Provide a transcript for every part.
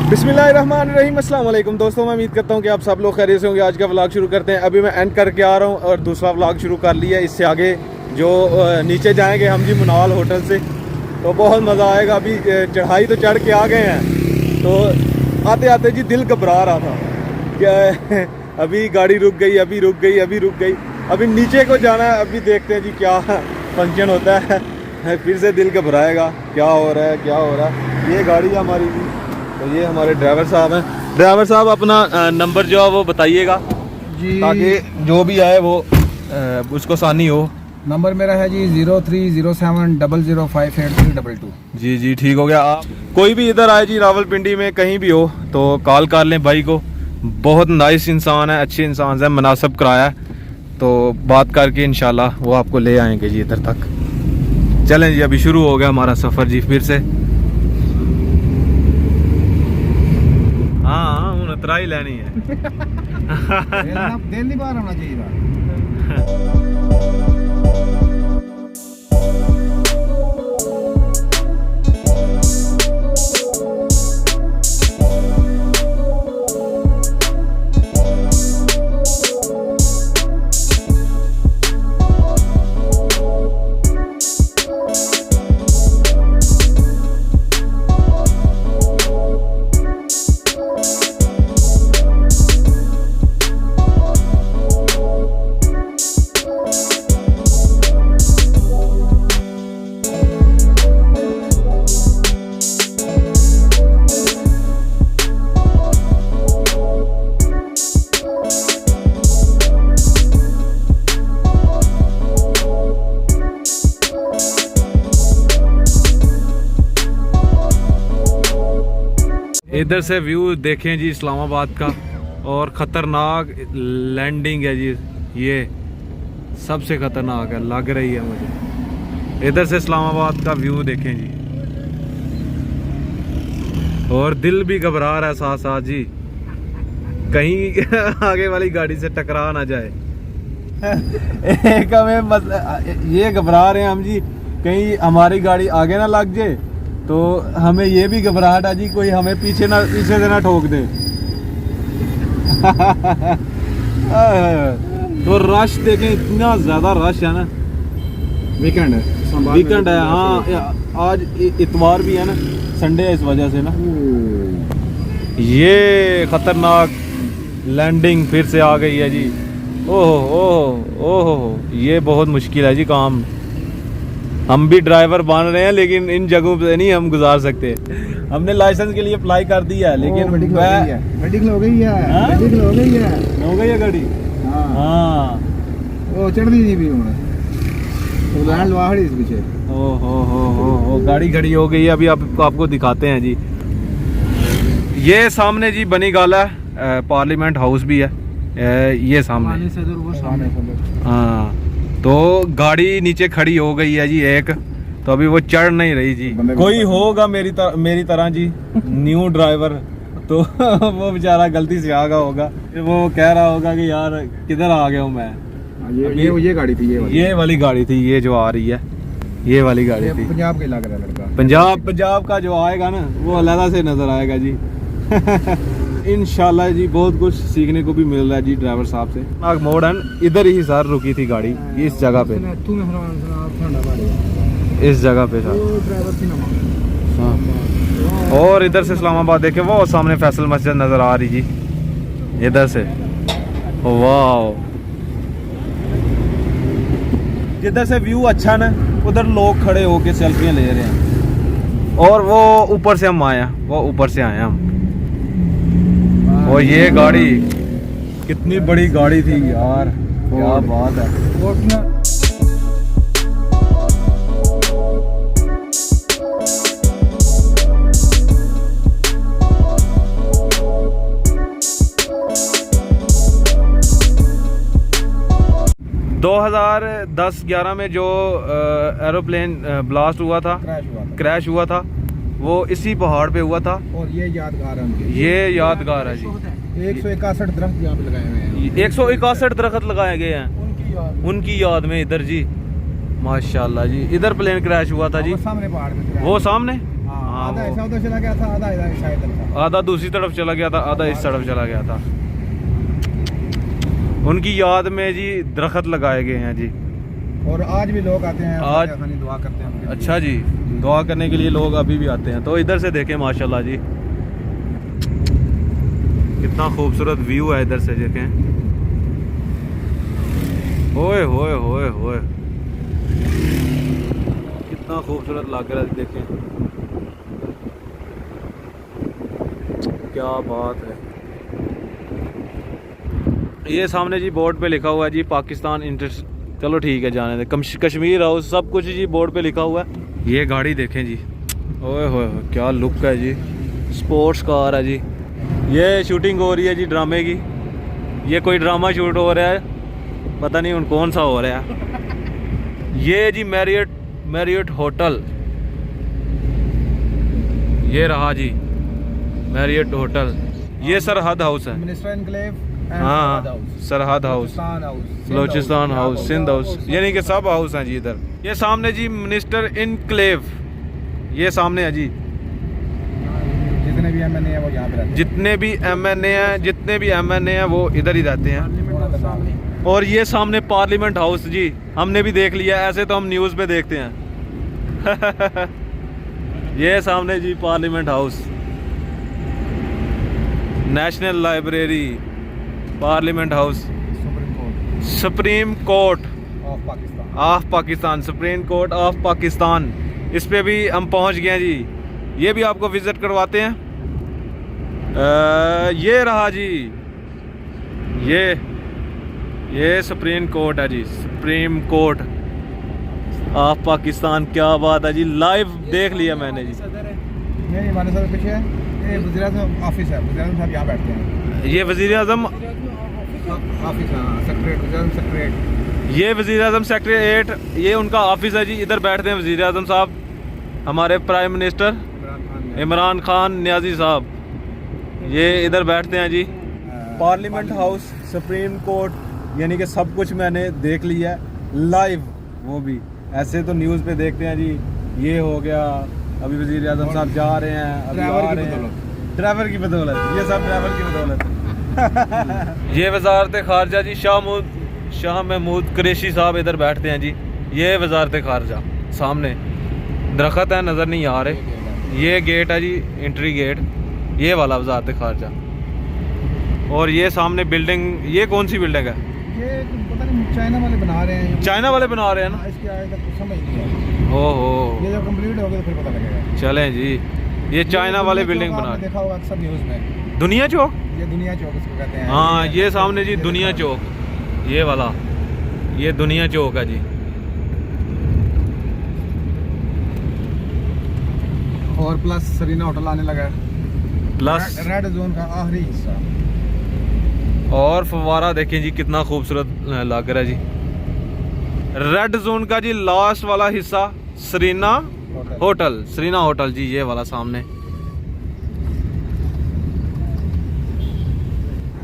बिस्मिल्लाहिर्रहमानिर्रहीम, अस्सलाम वालेकुम दोस्तों। मैं उम्मीद करता हूँ कि आप सब लोग खैरियत से होंगे। आज का व्लॉग शुरू करते हैं। अभी मैं एंड करके आ रहा हूँ और दूसरा व्लॉग शुरू कर लिया। इससे आगे जो नीचे जाएंगे हम जी मुनाल होटल से, तो बहुत मज़ा आएगा। अभी चढ़ाई तो चढ़ के आ गए हैं, तो आते आते जी दिल घबरा रहा था क्या अभी गाड़ी रुक गई, अभी रुक गई, अभी रुक गई। अभी नीचे को जाना है, अभी देखते हैं जी क्या फंक्शन होता है। फिर से दिल घबराएगा, क्या हो रहा है, क्या हो रहा है। ये गाड़ी है हमारी भी, तो ये हमारे ड्राइवर साहब हैं। ड्राइवर साहब अपना नंबर जो है वो बताइएगा जी, ताकि जो भी आए वो उसको आसानी हो। नंबर मेरा है जी 0307005832। जी जी ठीक हो गया। आप कोई भी इधर आए जी रावलपिंडी में कहीं भी हो तो कॉल कर लें भाई को। बहुत नाइस इंसान है, अच्छे इंसान है, मुनासिब किराया है, तो बात करके इंशाल्लाह वो आपको ले आएंगे जी इधर तक। चलें जी, अभी शुरू हो गया हमारा सफ़र जी फिर से। हाँ हूँ उतरा ही लेनी है दिल नहीं बाहर होना चाहिए। इधर से व्यू देखें जी इस्लामाबाद का, और ख़तरनाक लैंडिंग है जी, ये सबसे ख़तरनाक है लग रही है मुझे। इधर से इस्लामाबाद का व्यू देखें जी, और दिल भी घबरा रहा है साथ साथ जी, कहीं आगे वाली गाड़ी से टकरा ना जाए। एक हमें ये घबरा रहे हैं हम जी, कहीं हमारी गाड़ी आगे ना लग जाए, तो हमें ये भी घबराहट है जी कोई हमें पीछे से ना ठोक दे। तो रश देखें, इतना ज़्यादा रश है ना। वीकेंड है हाँ, आज इतवार भी है ना, संडे है, इस वजह से ना। ये खतरनाक लैंडिंग फिर से आ गई है जी। ओह ओह ओह, ये बहुत मुश्किल है जी काम। हम भी ड्राइवर बन रहे हैं, लेकिन इन जगहों पे नहीं हम गुजार सकते। हमने लाइसेंस के लिए अप्लाई कर दिया है, लेकिन मेडिकल हो गई है। हो गई है गाड़ी। हाँ वो चढ़ दी भी तो लैंड वाहड़ी इस पीछे। हो गाड़ी खड़ी हो गई है। अभी आपको दिखाते हैं जी। ये सामने जी बनी गाला है, पार्लियामेंट हाउस भी है ये सामने। हाँ, तो गाड़ी नीचे खड़ी हो गई है जी एक, तो अभी वो चढ़ नहीं रही जी। कोई होगा मेरी तरह जी न्यू ड्राइवर, तो वो बेचारा गलती से आ गया होगा, वो कह रहा होगा कि यार किधर आ गया हूँ मैं। ये गाड़ी थी, ये वाली गाड़ी थी, ये जो आ रही है ये वाली गाड़ी थी। पंजाब के लग रहा है लड़का। पंजाब का जो आएगा ना वो अलग से नजर आएगा जी। इंशाल्लाह जी बहुत कुछ सीखने को भी मिल रहा है जी ड्राइवर साहब से। नाग मोड़ है, इधर ही सर रुकी थी गाड़ी, इस जगह पे, इस जगह पे सर। और इधर से इस्लामाबाद देखे, वो सामने फैसल मस्जिद नजर आ रही जी इधर से। वाह, जिधर से व्यू अच्छा ना, उधर लोग खड़े होके सेल्फियां ले रहे हैं। और वो ऊपर से हम आए हैं, वो ऊपर से आए हम। और ये गाड़ी कितनी बड़ी गाड़ी थी यार, क्या बात है। 2010-11 में जो एरोप्लेन ब्लास्ट हुआ था, क्रैश हुआ था, वो इसी पहाड़ पे हुआ था। और ये यादगार है, ये यादगार है जी। 161 दरख्त यहाँ पे लगाए हुए हैं। 161 दरख्त लगाए गए हैं उनकी याद में इधर जी, माशाल्लाह जी। इधर प्लेन क्रैश हुआ था जी, सामने पहाड़ पे, वो सामने। हाँ आधा वो ऐसा उधर चला गया था, आधा इधर साइड था। आधा दूसरी तरफ चला गया था, आधा इस तरफ चला गया था। उनकी याद में जी दरख्त लगाए गए हैं जी। और आज भी लोग आते हैं, आज- खानी दुआ करते हैं उनके लिए। अच्छा जी, दुआ करने के लिए लोग अभी भी आते हैं। तो इधर से देखें माशाल्लाह जी, कितना खूबसूरत व्यू है इधर से देखें। होए होए होए होए, कितना खूबसूरत लग रहा है देखें, क्या बात है। ये सामने जी बोर्ड पे लिखा हुआ है जी पाकिस्तान इंटर, चलो ठीक है जाने दे, कश्मीर हाउस सब कुछ जी बोर्ड पे लिखा हुआ है। ये गाड़ी देखें जी, ओए होए होए, क्या लुक है जी, स्पोर्ट्स कार है जी। ये शूटिंग हो रही है जी ड्रामे की, ये कोई ड्रामा शूट हो रहा है, पता नहीं उन कौन सा हो रहा है। ये जी मैरियट होटल, ये रहा जी मैरियट होटल। ये सरहद हाउस है, मिनिस्टर एनक्लेव एंड हाँ Sarhad house, Balochistan house, Sindh house, यानी कि सब हाउस हैं जी इधर। ये सामने जी मिनिस्टर इनक्लेव, ये सामने है जी। जितने भी एमएनए हैं वो यहाँ पे रहते हैं। जितने भी एमएनए हैं वो इधर ही रहते हैं। और ये सामने पार्लियामेंट हाउस जी, हमने भी देख लिया, ऐसे तो हम न्यूज़ पे देखते हैं। ये सामने जी parliament house, national library, parliament house, supreme court of Pakistan, supreme court of Pakistan, इस पे भी हम पहुंच गए हैं जी। ये भी आपको विज़िट करवाते हैं। ये रहा जी, ये सुप्रीम कोर्ट है जी, सुप्रीम कोर्ट ऑफ पाकिस्तान। क्या बात है जी, लाइव देख लिया मैंने जी। ये हमारे साथ पीछे है, ये वज़ीर-ए-आज़म ऑफिस है, वज़ीर-ए-आज़म साहब यहाँ बैठते हैं। ये वज़ीर-ए-आज़म ऑफिस, हाँ सेक्रेटरी, वज़ीर-ए-आज़म सेक्रेटरी। ये वज़ीर-ए-आज़म सेक्रेटरीट, ये उनका ऑफिस है जी, इधर बैठते हैं वज़ीर-ए-आज़म साहब, हमारे प्राइम मिनिस्टर इमरान खान न्याजी साहब, ये इधर बैठते हैं जी। पार्लियामेंट हाउस, सुप्रीम कोर्ट, यानी कि सब कुछ मैंने देख लिया है लाइव, वो भी ऐसे तो न्यूज़ पे देखते हैं जी। ये हो गया, अभी वज़ीर-ए-आज़म साहब जा रहे हैं, अभी आ रहे हैं, ड्राइवर की बदौलत, ये सब ड्राइवर की बदौलत। ये वज़ारत ख़ारजा जी, शाह महमूद कुरैशी साहब इधर बैठते हैं जी। ये वज़ारत ख़ारजा सामने दरख्त है, नज़र नहीं आ रहे। ये गेट है जी, एंट्री गेट, ये वाला वज़ारत ख़ारजा। और ये सामने बिल्डिंग, ये कौन सी बिल्डिंग है? ये पता नहीं चाइना वाले बना रहे हैं, चाइना वाले बना रहे हैं ना। इसके आगे तक कुछ समझ नहीं है। ओहो, ये जब कंप्लीट हो गया तो फिर पता लगेगा। चलें जी, ये चाइना वाले बिल्डिंग बना रहे देखा होगा अक्सर न्यूज़ में, दुनिया चौक। ये दुनिया चौक इसको कहते हैं। हाँ ये सामने जी दुनिया चौक, ये वाला, ये दुनिया चौक है जी। और प्लस सरीना होटल आने लगा है, प्लस रेड जोन का आखिरी हिस्सा। और फवारा देखें जी, कितना खूबसूरत लग रहा है जी। रेड जोन का जी लास्ट वाला हिस्सा सरीना होटल, सरीना होटल जी, ये वाला सामने।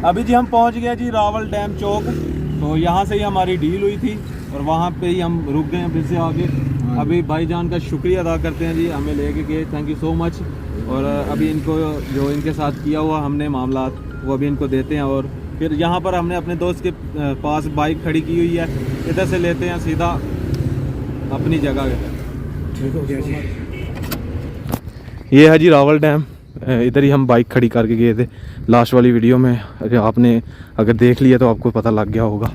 अभी जी हम पहुंच गए जी रावल डैम चौक। तो यहाँ से ही हमारी डील हुई थी और वहाँ पे ही हम रुक गए हैं फिर से आगे। अभी भाईजान का शुक्रिया अदा करते हैं जी, हमें लेके गए, थैंक यू सो मच। और अभी इनको जो इनके साथ किया हुआ हमने मामला, वो अभी इनको देते हैं। और फिर यहाँ पर हमने अपने दोस्त के पास बाइक खड़ी की हुई है, इधर से लेते हैं सीधा अपनी जगह। ठीक हो गया जी। ये है जी रावल डैम, इधर ही हम बाइक खड़ी करके गए थे लास्ट वाली वीडियो में, अगर आपने देख लिया तो आपको पता लग गया होगा।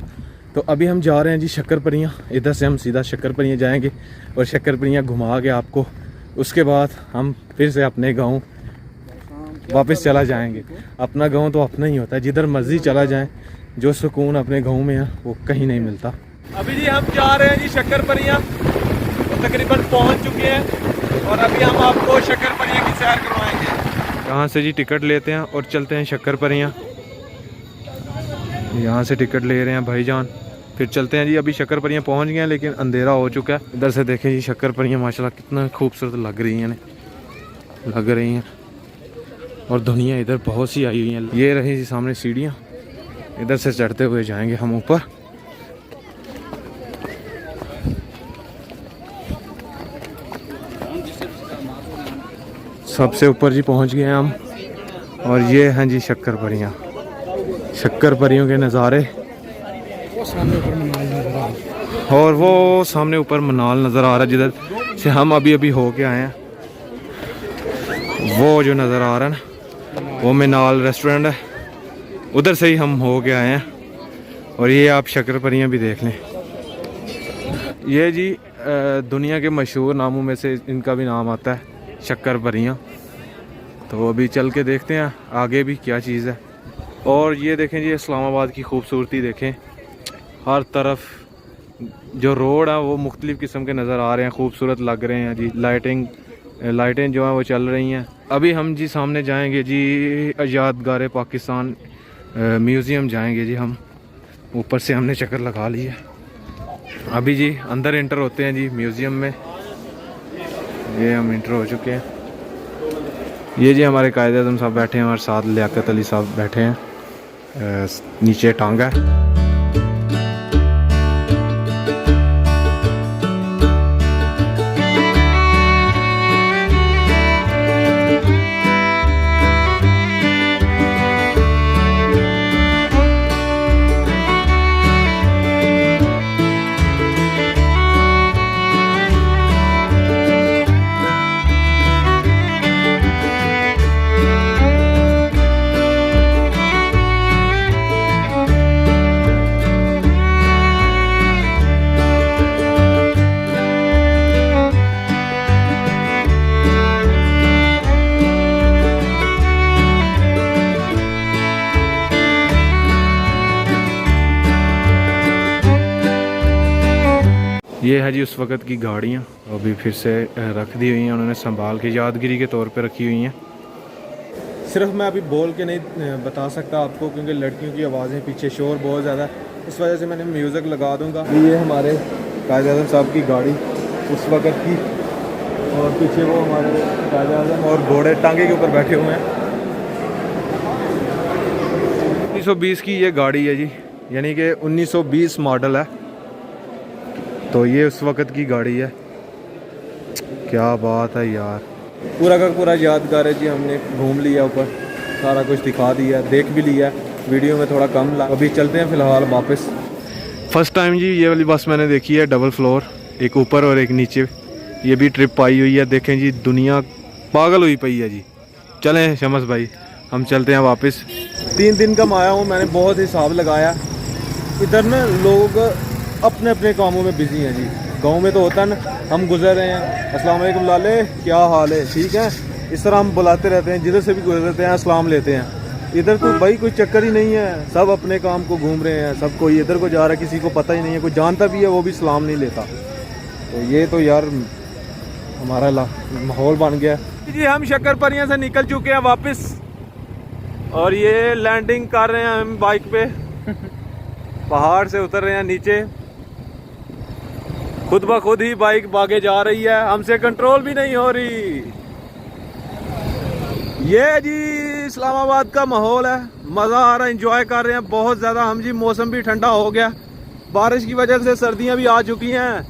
तो अभी हम जा रहे हैं जी शक्करपरियाँ, इधर से हम सीधा शक्करपरियाँ जाएंगे और शक्करपरियाँ घुमा के आपको, उसके बाद हम फिर से अपने गांव वापस चला जाएंगे। अपना गांव तो अपना ही होता है, जिधर मर्जी चला जाए, जो सुकून अपने गांव में है वो कहीं नहीं मिलता। अभी जी हम जा रहे हैं जी शक्करपरियाँ, तो तकरीबन पहुंच चुके हैं और अभी हम आपको शक्करपरियाँ की सैर करवाएंगे। यहाँ से जी टिकट लेते हैं और चलते हैं शक्करपरियाँ। यहाँ से टिकट ले रहे हैं भाईजान, फिर चलते हैं जी। अभी शक्करपरियाँ पहुँच गए हैं लेकिन अंधेरा हो चुका है। इधर से देखें जी शक्करपरियाँ माशाल्लाह कितना खूबसूरत लग रही हैं, और दुनिया इधर बहुत सी आई हुई है। ये रही जी सामने सीढ़ियाँ, इधर से चढ़ते हुए जाएंगे हम ऊपर। सबसे ऊपर जी पहुंच गए हैं हम। और ये हैं जी शक्कर परियाँ, शक्कर परियों के नज़ारे। और वो सामने ऊपर मनाल नज़र आ रहा है जिधर से हम अभी अभी हो के आए हैं। वो जो नज़र आ रहा है ना वो मनाल रेस्टोरेंट है, उधर से ही हम हो के आए हैं। और ये आप शक्कर परियाँ भी देख लें। ये जी दुनिया के मशहूर नामों में से इनका भी नाम आता है, शक्कर परियाँ। तो अभी चल के देखते हैं आगे भी क्या चीज़ है। और ये देखें जी इस्लामाबाद की खूबसूरती देखें, हर तरफ जो रोड है वो मुख्तलिफ़ किस्म के नज़र आ रहे हैं, खूबसूरत लग रहे हैं जी। लाइटें जो हैं वो चल रही हैं। अभी हम जी सामने जाएंगे जी यादगार पाकिस्तान म्यूज़ियम जाएंगे जी। हम ऊपर से हमने चक्कर लगा लिया। अभी जी अंदर इंटर होते हैं जी म्यूज़ियम में। ये हम इंटर हो चुके हैं। ये जी हमारे कायद-ए-आज़म साहब बैठे हैं और साथ लियाकत अली साहब बैठे हैं, नीचे टांगा है। ये है जी उस वक़्त की गाड़ियाँ, अभी फिर से रख दी हुई हैं उन्होंने संभाल के, यादगिरी के तौर पे रखी हुई हैं। सिर्फ मैं अभी बोल के नहीं बता सकता आपको क्योंकि लड़कियों की आवाज़ें पीछे शोर बहुत ज़्यादा है, इस वजह से मैंने म्यूज़िक लगा दूँगा। ये हमारे कायद-ए-आज़म साहब की गाड़ी उस वक़्त की, और पीछे वो हमारे कायद-ए-आज़म और घोड़े टांगे के ऊपर बैठे हुए हैं। 1920 की ये गाड़ी है जी, यानी कि 1920 मॉडल है। तो ये उस वक़्त की गाड़ी है। क्या बात है यार, पूरा का पूरा यादगार है जी। हमने घूम लिया, ऊपर सारा कुछ दिखा दिया, देख भी लिया। वीडियो में थोड़ा कम लगा। अभी चलते हैं फ़िलहाल वापस। फ़र्स्ट टाइम जी ये वाली बस मैंने देखी है, डबल फ्लोर, एक ऊपर और एक नीचे। ये भी ट्रिप आई हुई है। देखें जी दुनिया पागल हुई पई है जी। चलें शमस भाई हम चलते हैं वापस। 3 दिन का आया हूँ मैंने, बहुत हिसाब लगाया। इधर ना लोग अपने अपने कामों में बिजी हैं जी। गांव में तो होता है ना, हम गुजर रहे हैं, अस्सलाम वालेकुम लाले क्या हाल है, ठीक है, इस तरह हम बुलाते रहते हैं, जिधर से भी गुजरते हैं अस्सलाम लेते हैं। इधर तो भाई कोई चक्कर ही नहीं है, सब अपने काम को घूम रहे हैं, सब कोई इधर को जा रहा है, किसी को पता ही नहीं है, कोई जानता भी है वो भी सलाम नहीं लेता। तो ये तो यार हमारा माहौल बन गया जी। हम शक्कर परियां से निकल चुके हैं वापस, और ये लैंडिंग कर रहे हैं हम बाइक पे, पहाड़ से उतर रहे हैं नीचे। खुद ब खुद ही बाइक भागे जा रही है, हमसे कंट्रोल भी नहीं हो रही। ये जी इस्लामाबाद का माहौल है, मज़ा आ रहा है, एंजॉय कर रहे हैं बहुत ज़्यादा हम जी। मौसम भी ठंडा हो गया, बारिश की वजह से सर्दियां भी आ चुकी हैं।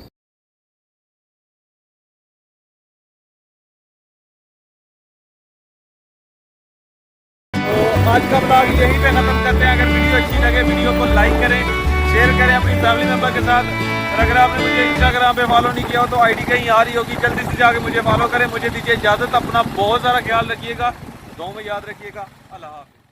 तो आज का ब्लॉग यहीं पे ख़त्म करते हैं। अगर वीडियो अच्छी लगे वीडियो को लाइक करें, शेयर करें अपनी फैमिली मेम्बर के साथ। और अगर आपने मुझे इंस्टाग्राम पे फॉलो नहीं किया हो तो आईडी कहीं आ रही होगी, जल्दी से जाके मुझे फॉलो करें। मुझे दीजिए इजाज़त, अपना बहुत सारा ख्याल रखिएगा, दुआ में याद रखिएगा। अल्लाह हाफ़िज़।